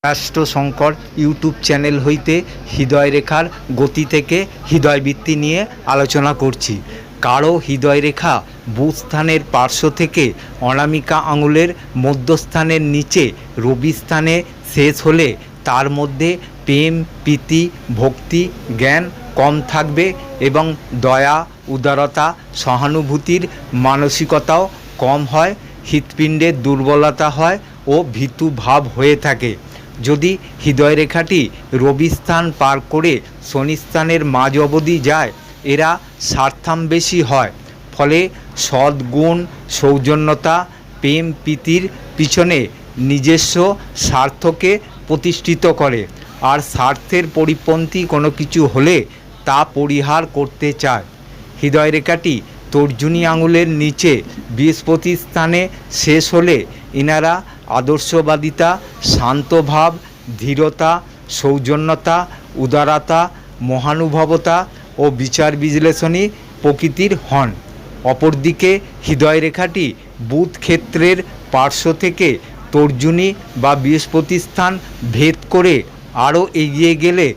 রাষ্ট্রশঙ্কর YouTube channel হইতে হৃদয় রেখার গতি থেকে হৃদয়বৃত্তি নিয়ে আলোচনা করছি। কারো হৃদয় রেখা বুধস্থানের পার্শ্ব থেকে অনামিকা আঙুলের মধ্যস্থানের নিচে রবি স্থানে শেষ হলে তার মধ্যে প্রেম, প্রীতি, ভক্তি, জ্ঞান কম থাকবে এবং দয়া, উদারতা, সহানুভূতির মানসিকতাও কম হয়। হৃৎপিণ্ডের দুর্বলতা হয় ও ভীতু ভাব হয়ে থাকে। যদি হৃদয় রেখাটি রবি স্থান পার করে শনি স্থানের মাঝ অবধি যায়, এরা স্বার্থান্বেষী হয়। ফলে সদ্গুণ, সৌজন্যতা, প্রেম, প্রীতির পিছনে নিজস্ব স্বার্থকে প্রতিষ্ঠিত করে, আর স্বার্থের পরিপন্থী কোনো কিছু হলে তা পরিহার করতে চায়। হৃদয় রেখাটি তর্জনী আঙুলের নিচে বৃহস্পতি স্থানে শেষ হলে ইনারা আদর্শবাদিতা, শান্তভাব, ধীরতা, সৌজন্যতা, উদারতা, মহানুভবতা ও বিচার বিশ্লেষণী প্রকৃতির হন। অপরদিকে হৃদয় রেখাটি বুধ ক্ষেত্রের পার্শ্ব থেকে তর্জনী বা বৃহস্পতি স্থান ভেদ করে আরও এগিয়ে গেলে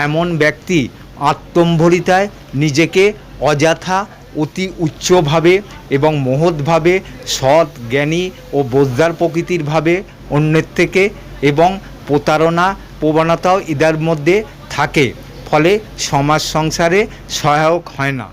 এমন ব্যক্তি আত্মম্ভরিতায় নিজেকে অযথা অতি উচ্চভাবে এবং মহৎভাবে সৎ, জ্ঞানী ও বোঝদার প্রকৃতির ভাবে অন্যের থেকে, এবং প্রতারণা প্রবণতাও এদের মধ্যে থাকে। ফলে সমাজ সংসারে সহায়ক হয় না।